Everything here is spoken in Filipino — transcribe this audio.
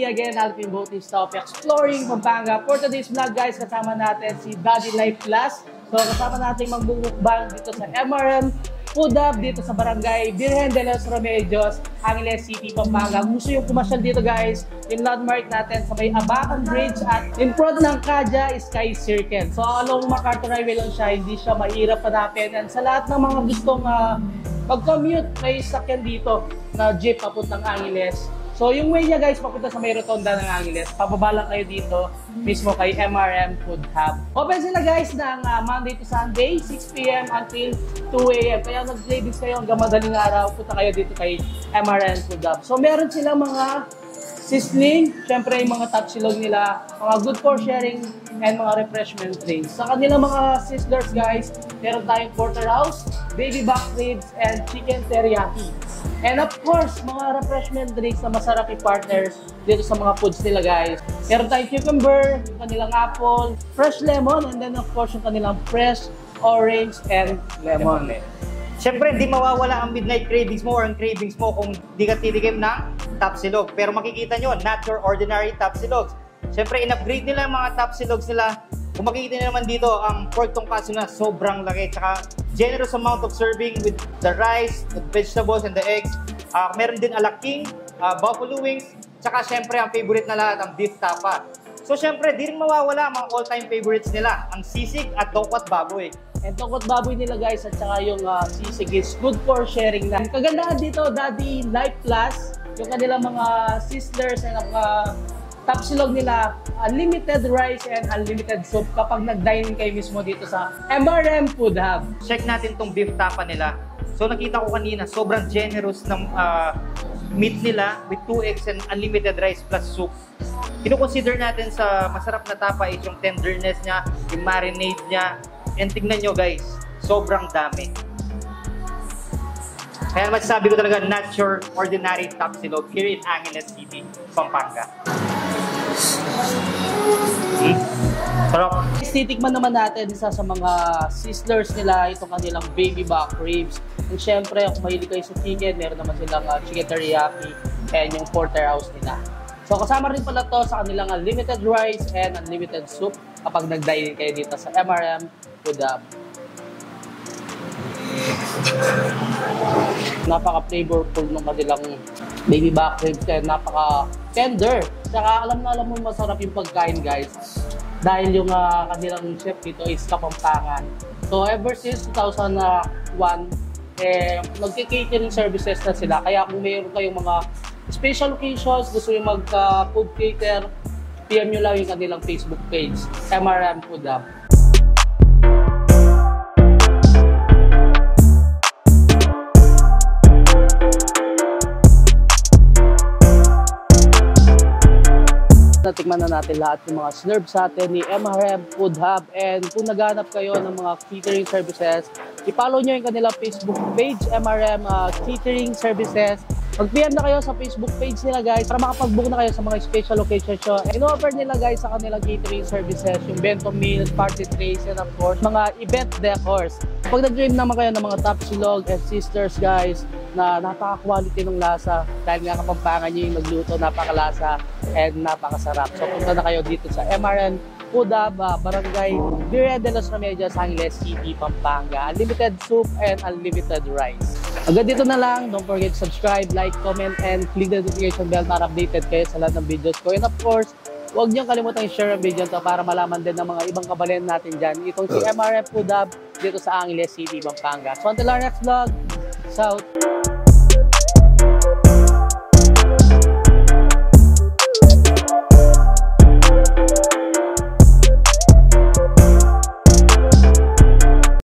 again, Alvin Bautista of Exploring Pampanga. For today's vlog guys, kasama natin si Daddy Life Plus. So kasama natin magbubukbang dito sa MRM Food Hub dito sa Barangay Virgen de los Remedios, Angeles City, Pampanga. Gusto yung pumasyal dito guys, yung landmark natin sa may Abacan Bridge at in front ng Kaja Sky Circle. So along MacArthur Highway lang siya, hindi siya mahirap hanapin. And sa lahat ng mga gustong mag-commute, may sakyan dito na jeep papuntang Angeles. So yung way niya guys, papunta sa may rotonda ng Angeles, pababa lang kayo dito mismo kay MRM Food Hub. Open sila guys ng Monday to Sunday, 6 p.m. until 2 a.m. Kaya nag-ladies kayo hanggang madaling araw, punta kayo dito kay MRM Food Hub. So meron silang mga sizzling, syempre yung mga tapsilog nila, mga good for sharing, and mga refreshment drinks. Sa kanilang mga sizzlers guys, meron tayong porterhouse, baby back ribs, and chicken teriyaki. And of course, mga refreshment drinks na masarap i-partners dito sa mga foods nila guys. Meron tayong cucumber, yung kanilang apple, fresh lemon, and then of course yung kanilang fresh orange and lemon. Siyempre, hindi mawawala ang midnight cravings mo or ang cravings mo kung di ka titikim ng tapsilog. Pero makikita nyo, not your ordinary tapsilogs. Siyempre, in-upgrade nila ang mga tapsilogs nila. Kung makikita nyo naman dito, ang pork tonkatsu na sobrang laki. Tsaka generous amount of serving with the rice, the vegetables, and the eggs. Meron din alaking, buffalo wings. Tsaka siyempre, ang favorite na lahat, ang beef tapa. So siyempre, di rin mawawala ang mga all-time favorites nila, ang sisig at tokwat baboy. And tokot baboy nila guys at saka yung sisig is good for sharing na. Kagandahan dito, Daddy Life Plus, yung kanilang mga sizzlers and mga tapsilog nila, unlimited rice and unlimited soup kapag nag-dine kayo mismo dito sa MRM Food Hub. Check natin tong beef tapa nila. So nakita ko kanina, sobrang generous ng meat nila with 2 eggs and unlimited rice plus soup. Kino-consider natin sa masarap na tapa is yung tenderness niya, yung marinade niya. And tignan nyo guys, sobrang dami. Kaya masasabi ko talaga, not your ordinary tapsilog here in Angeles City, Pampanga. Sarap. Titikman naman natin isa sa mga sizzlers nila, itong kanilang baby back ribs. And syempre, kung mahilig kayo sa chicken, meron naman silang chicken teriyaki and yung porterhouse nila. So kasama rin pala to sa kanilang unlimited rice and unlimited soup kapag nag-dine kayo dito sa MRM Food Hub. Napaka-flavorful ng kanilang baby back ribs and napaka-tender. Saka alam mo masarap yung pagkain guys. Dahil yung kanilang chef dito is Kapampangan. So ever since 2001, nagki-catering services na sila. Kaya kung mayroon kayong mga special occasions, gusto nyo mag-food cater, PM nyo lang yung kanilang Facebook page, MRM Food Hub. Natikman na natin lahat yung mga slurps sa atin ni MRM Food Hub. And kung naghanap kayo ng mga catering services, i-follow nyo yung kanilang Facebook page, MRM Catering Services. Mag-PM na kayo sa Facebook page nila guys para makapag-book na kayo sa mga special occasions nyo. In-offer nila guys sa kanilang catering services, yung bento meals, party trays, and of course, mga event decors. Pag nag-dream naman kayo ng mga tapsilog and sisters guys, na napaka-quality ng lasa dahil nga Kapampangan nyo yung nagluto, napakalasa and napakasarap. So punta na kayo dito sa MRM Food Hub, Barangay Virgen de los Remedios, Angeles City, Pampanga. Unlimited soup and unlimited rice. Hanggang dito na lang. Don't forget to subscribe, like, comment, and click the notification bell para updated kayo sa lahat ng videos ko. And of course, huwag niyong kalimutan i-share ang video to para malaman din ng mga ibang kababayan natin dyan. Itong si MRM Food Hub dito sa Angeles City, Pampanga. So until our next vlog, peace out!